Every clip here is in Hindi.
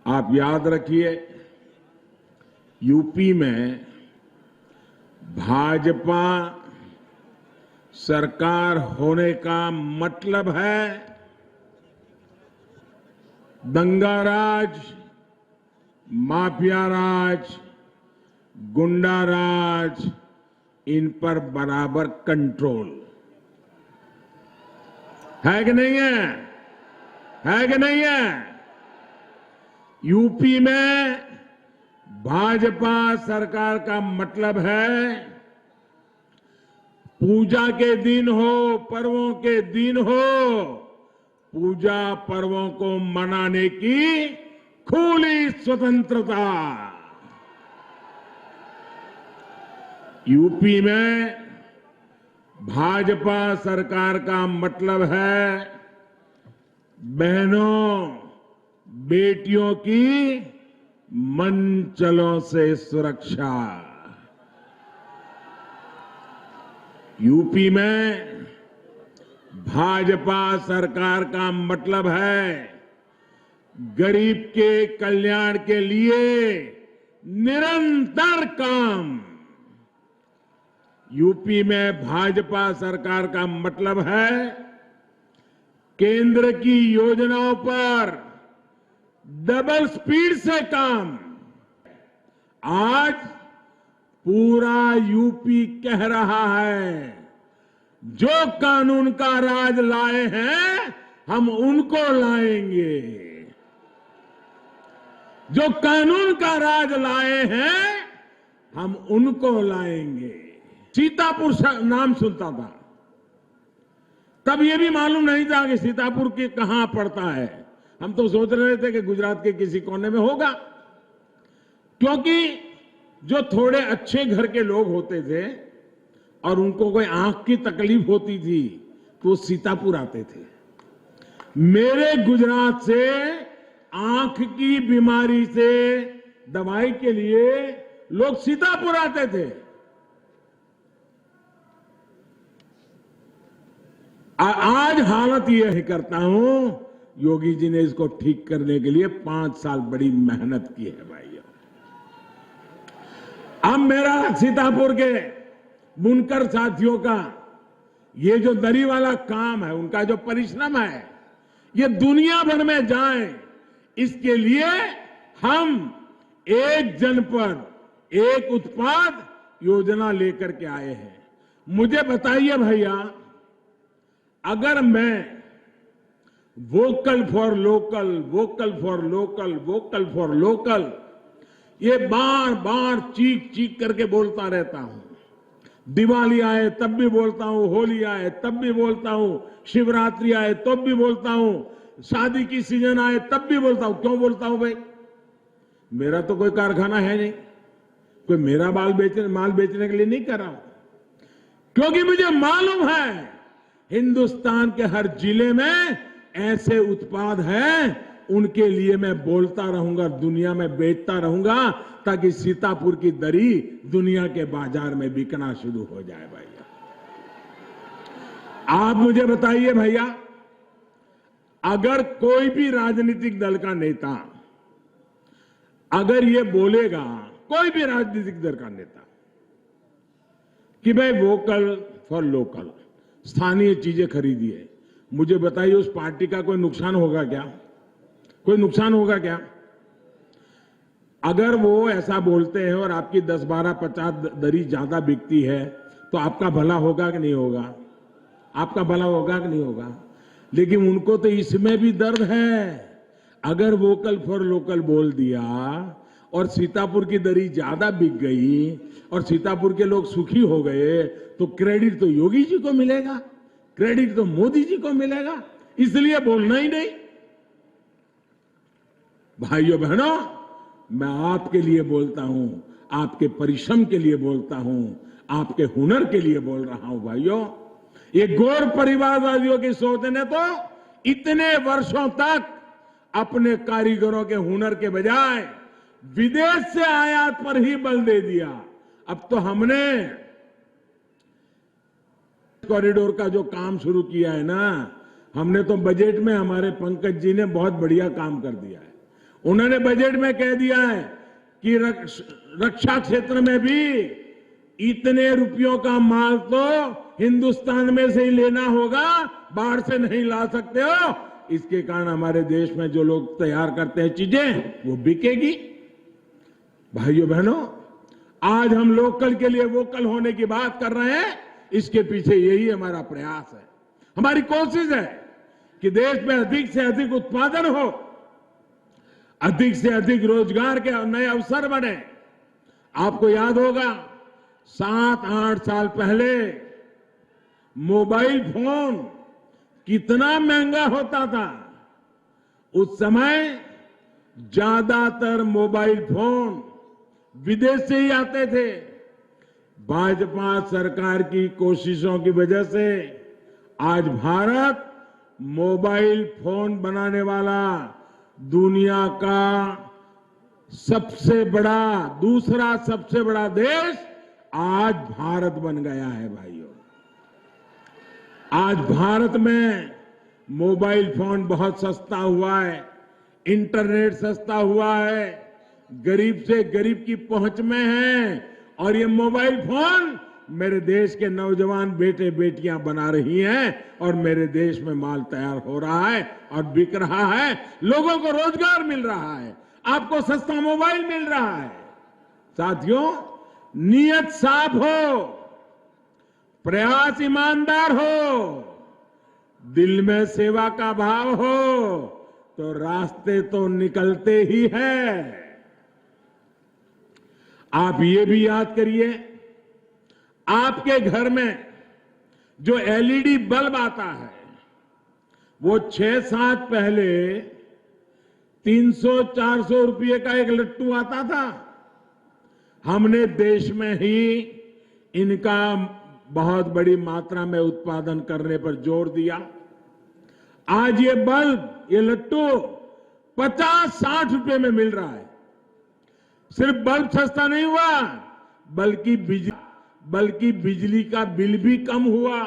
आप याद रखिए, यूपी में भाजपा सरकार होने का मतलब है दंगा राज, माफिया राज, गुंडा राज, इन पर बराबर कंट्रोल है कि नहीं है? है कि नहीं है? यूपी में भाजपा सरकार का मतलब है पूजा के दिन हो, पर्वों के दिन हो, पूजा पर्वों को मनाने की खुली स्वतंत्रता। यूपी में भाजपा सरकार का मतलब है बहनों, बेटियों की मनचलों से सुरक्षा। यूपी में भाजपा सरकार का मतलब है गरीब के कल्याण के लिए निरंतर काम। यूपी में भाजपा सरकार का मतलब है केंद्र की योजनाओं पर डबल स्पीड से काम। आज पूरा यूपी कह रहा है जो कानून का राज लाए हैं हम उनको लाएंगे। जो कानून का राज लाए हैं हम उनको लाएंगे। सीतापुर नाम सुनता था, तब यह भी मालूम नहीं था कि सीतापुर के कहां पड़ता है। हम तो सोच रहे थे कि गुजरात के किसी कोने में होगा, क्योंकि जो थोड़े अच्छे घर के लोग होते थे और उनको कोई आंख की तकलीफ होती थी तो वो सीतापुर आते थे। मेरे गुजरात से आंख की बीमारी से दवाई के लिए लोग सीतापुर आते थे। आज हालत यह करता हूं, योगी जी ने इसको ठीक करने के लिए 5 साल बड़ी मेहनत की है भाइयों। अब मेरा सीतापुर के बुनकर साथियों का ये जो दरी वाला काम है, उनका जो परिश्रम है, ये दुनिया भर में जाए, इसके लिए हम एक जन पर एक उत्पाद योजना लेकर के आए हैं। मुझे बताइए भैया, अगर मैं vocal for local, vocal for local, vocal for local ये बार बार चीख चीख करके बोलता रहता हूं, दिवाली आए तब भी बोलता हूं, होली आए तब भी बोलता हूं, शिवरात्रि आए तब भी बोलता हूं, शादी की सीजन आए तब भी बोलता हूं। क्यों बोलता हूं भाई? मेरा तो कोई कारखाना है नहीं, कोई मेरा माल बेचने के लिए नहीं कर रहा हूं, क्योंकि मुझे मालूम है हिंदुस्तान के हर जिले में ऐसे उत्पाद हैं, उनके लिए मैं बोलता रहूंगा, दुनिया में बेचता रहूंगा, ताकि सीतापुर की दरी दुनिया के बाजार में बिकना शुरू हो जाए। भैया आप मुझे बताइए भैया, अगर कोई भी राजनीतिक दल का नेता अगर ये बोलेगा, कोई भी राजनीतिक दल का नेता, कि भाई वोकल फॉर लोकल, स्थानीय चीजें खरीदिए, मुझे बताइए उस पार्टी का कोई नुकसान होगा क्या? कोई नुकसान होगा क्या? अगर वो ऐसा बोलते हैं और आपकी 10, 12, 50 दरी ज्यादा बिकती है तो आपका भला होगा कि नहीं होगा? आपका भला होगा कि नहीं होगा? लेकिन उनको तो इसमें भी दर्द है। अगर वोकल फॉर लोकल बोल दिया और सीतापुर की दरी ज्यादा बिक गई और सीतापुर के लोग सुखी हो गए, तो क्रेडिट तो योगी जी को मिलेगा, क्रेडिट तो मोदी जी को मिलेगा, इसलिए बोलना ही नहीं। भाइयों बहनों, मैं आपके लिए बोलता हूं, आपके परिश्रम के लिए बोलता हूं, आपके हुनर के लिए बोल रहा हूं। भाइयों, ये गौर परिवारवादियों की सोच ने तो इतने वर्षों तक अपने कारीगरों के हुनर के बजाय विदेश से आयात पर ही बल दे दिया। अब तो हमने कॉरिडोर का जो काम शुरू किया है ना, हमने तो बजट में हमारे पंकज जी ने बहुत बढ़िया काम कर दिया है। उन्होंने बजट में कह दिया है कि रक्षा क्षेत्र में भी इतने रुपयों का माल तो हिंदुस्तान में से ही लेना होगा, बाहर से नहीं ला सकते हो। इसके कारण हमारे देश में जो लोग तैयार करते हैं चीजें वो बिकेगी। भाइयों बहनों, आज हम लोकल के लिए वोकल होने की बात कर रहे हैं, इसके पीछे यही हमारा प्रयास है। हमारी कोशिश है कि देश में अधिक से अधिक उत्पादन हो, अधिक से अधिक रोजगार के नए अवसर बने। आपको याद होगा 7-8 साल पहले मोबाइल फोन कितना महंगा होता था। उस समय ज्यादातर मोबाइल फोन विदेश से ही आते थे। भाजपा सरकार की कोशिशों की वजह से आज भारत मोबाइल फोन बनाने वाला दुनिया का दूसरा सबसे बड़ा देश आज भारत बन गया है। भाइयों, आज भारत में मोबाइल फोन बहुत सस्ता हुआ है, इंटरनेट सस्ता हुआ है, गरीब से गरीब की पहुंच में है। और ये मोबाइल फोन मेरे देश के नौजवान बेटे बेटियां बना रही हैं और मेरे देश में माल तैयार हो रहा है और बिक रहा है। लोगों को रोजगार मिल रहा है, आपको सस्ता मोबाइल मिल रहा है। साथियों, नीयत साफ हो, प्रयास ईमानदार हो, दिल में सेवा का भाव हो तो रास्ते तो निकलते ही हैं। आप ये भी याद करिए, आपके घर में जो एलईडी बल्ब आता है वो 6-7 पहले 300-400 रुपये का एक लट्टू आता था। हमने देश में ही इनका बहुत बड़ी मात्रा में उत्पादन करने पर जोर दिया। आज ये बल्ब, ये लट्टू 50-60 रुपये में मिल रहा है। सिर्फ बल्ब सस्ता नहीं हुआ, बल्कि बिजली का बिल भी कम हुआ।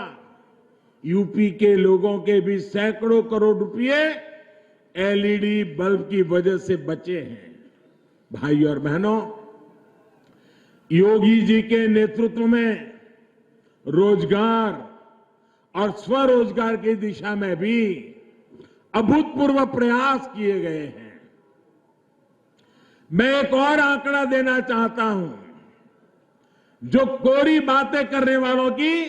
यूपी के लोगों के भी सैकड़ों करोड़ रुपए एलईडी बल्ब की वजह से बचे हैं। भाइयों और बहनों, योगी जी के नेतृत्व में रोजगार और स्वरोजगार की दिशा में भी अभूतपूर्व प्रयास किए गए हैं। मैं एक और आंकड़ा देना चाहता हूं, जो कोरी बातें करने वालों की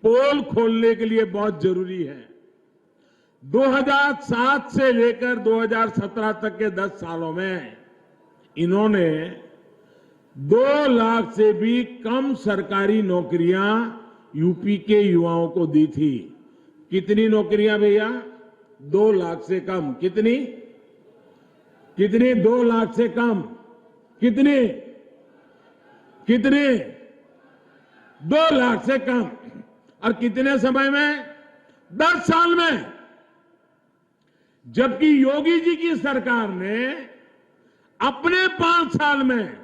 पोल खोलने के लिए बहुत जरूरी है। 2007 से लेकर 2017 तक के 10 सालों में इन्होंने 2 लाख से भी कम सरकारी नौकरियां यूपी के युवाओं को दी थी। कितनी नौकरियां भैया? 2 लाख से कम। कितनी 2 लाख से कम। कितनी 2 लाख से कम। और कितने समय में? 10 साल में। जबकि योगी जी की सरकार ने अपने 5 साल में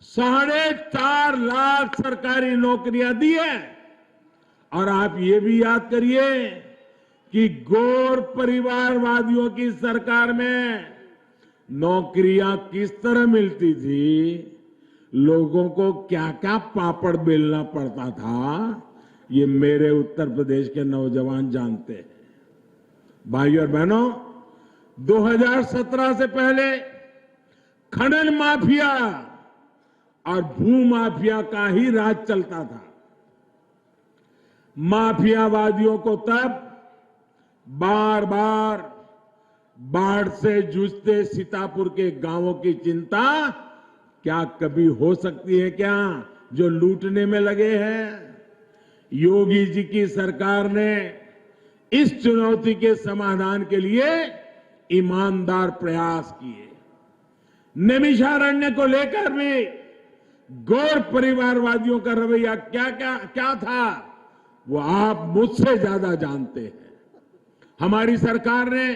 4.5 लाख सरकारी नौकरियां दी है। और आप ये भी याद करिए कि गौर परिवारवादियों की सरकार में नौकरियां किस तरह मिलती थी, लोगों को क्या क्या पापड़ बेलना पड़ता था, ये मेरे उत्तर प्रदेश के नौजवान जानते हैं। भाइयों और बहनों, 2017 से पहले खनन माफिया और भू माफिया का ही राज चलता था। माफियावादियों को तब बार बार बाढ़ से जूझते सीतापुर के गांवों की चिंता क्या कभी हो सकती है क्या, जो लूटने में लगे हैं। योगी जी की सरकार ने इस चुनौती के समाधान के लिए ईमानदार प्रयास किए। नैमिषारण्य को लेकर भी गौर परिवारवादियों का रवैया क्या था, वो आप मुझसे ज्यादा जानते हैं। हमारी सरकार ने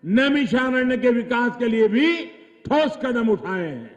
नैमिषारण्य के विकास के लिए भी ठोस कदम उठाए हैं।